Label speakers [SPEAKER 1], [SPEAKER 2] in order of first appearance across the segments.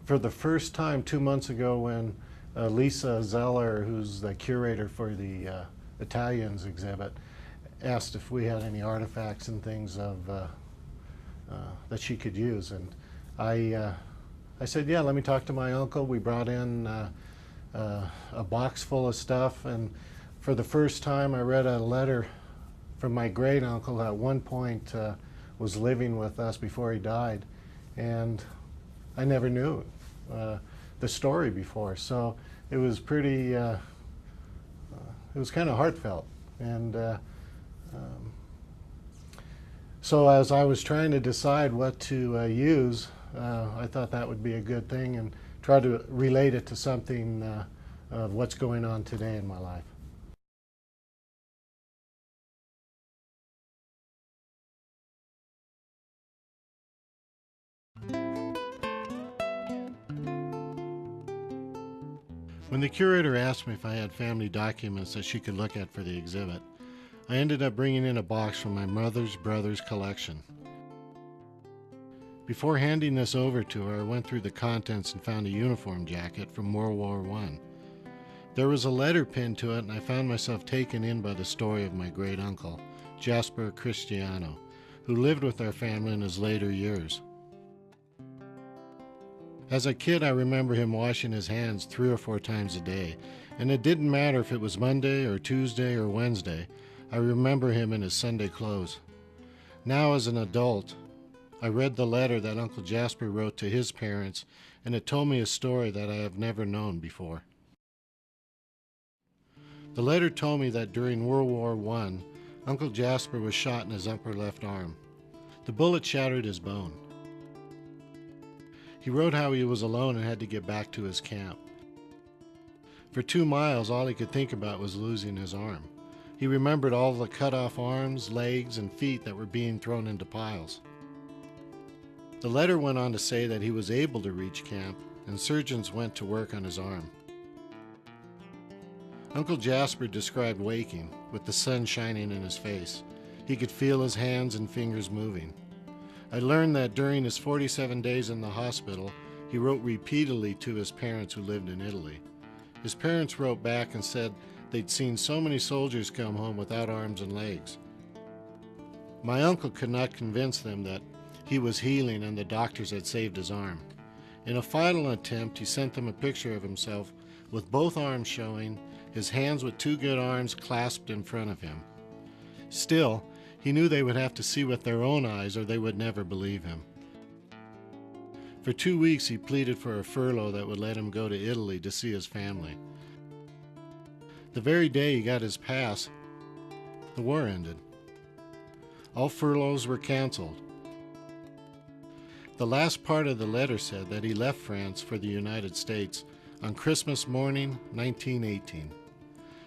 [SPEAKER 1] For the first time 2 months ago when Lisa Zeller, who's the curator for the Italians exhibit, asked if we had any artifacts and things of that she could use, and I said, yeah, let me talk to my uncle. We brought in a box full of stuff, and for the first time I read a letter from my great uncle who at one point was living with us before he died, and I never knew the story before, so it was pretty it was kind of heartfelt. And so as I was trying to decide what to use, I thought that would be a good thing and try to relate it to something of what's going on today in my life. When the curator asked me if I had family documents that she could look at for the exhibit, I ended up bringing in a box from my mother's brother's collection. Before handing this over to her, I went through the contents and found a uniform jacket from World War I. There was a letter pinned to it, and I found myself taken in by the story of my great uncle, Jasper Cristiano, who lived with our family in his later years. As a kid, I remember him washing his hands 3 or 4 times a day, and it didn't matter if it was Monday or Tuesday or Wednesday. I remember him in his Sunday clothes. Now, as an adult, I read the letter that Uncle Jasper wrote to his parents, and it told me a story that I have never known before. The letter told me that during World War I, Uncle Jasper was shot in his upper left arm. The bullet shattered his bone. He wrote how he was alone and had to get back to his camp. For 2 miles, all he could think about was losing his arm. He remembered all the cut-off arms, legs, and feet that were being thrown into piles. The letter went on to say that he was able to reach camp, and surgeons went to work on his arm. Uncle Jasper described waking, with the sun shining in his face. He could feel his hands and fingers moving. I learned that during his 47 days in the hospital, he wrote repeatedly to his parents who lived in Italy. His parents wrote back and said they'd seen so many soldiers come home without arms and legs. My uncle could not convince them that he was healing and the doctors had saved his arm. In a final attempt, he sent them a picture of himself with both arms showing, his hands with 2 good arms clasped in front of him. Still, he knew they would have to see with their own eyes or they would never believe him. For 2 weeks he pleaded for a furlough that would let him go to Italy to see his family. The very day he got his pass, the war ended. All furloughs were canceled. The last part of the letter said that he left France for the United States on Christmas morning, 1918.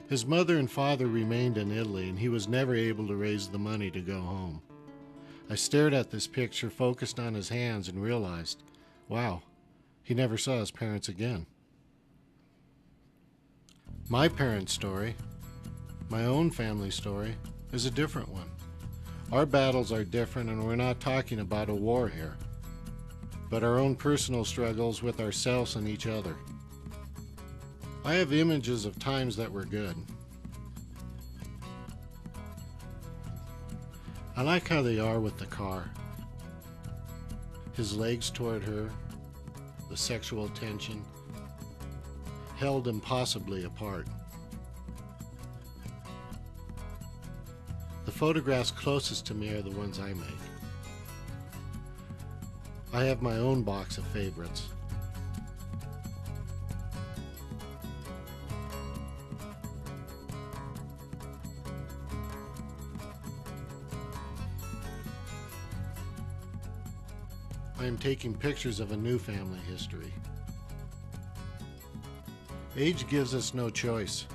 [SPEAKER 1] His mother and father remained in Italy, and he was never able to raise the money to go home. I stared at this picture, focused on his hands, and realized, wow, he never saw his parents again. My parents' story, my own family story, is a different one. Our battles are different, and we're not talking about a war here, but our own personal struggles with ourselves and each other. I have images of times that were good. I like how they are with the car. His legs toward her, the sexual tension, held impossibly apart. The photographs closest to me are the ones I make. I have my own box of favorites. I am taking pictures of a new family history. Age gives us no choice.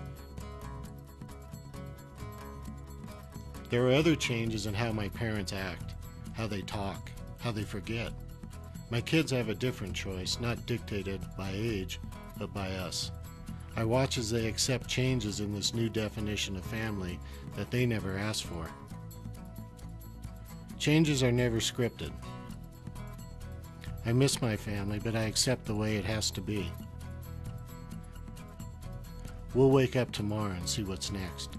[SPEAKER 1] There are other changes in how my parents act, how they talk, how they forget. My kids have a different choice, not dictated by age, but by us. I watch as they accept changes in this new definition of family that they never asked for. Changes are never scripted. I miss my family, but I accept the way it has to be. We'll wake up tomorrow and see what's next.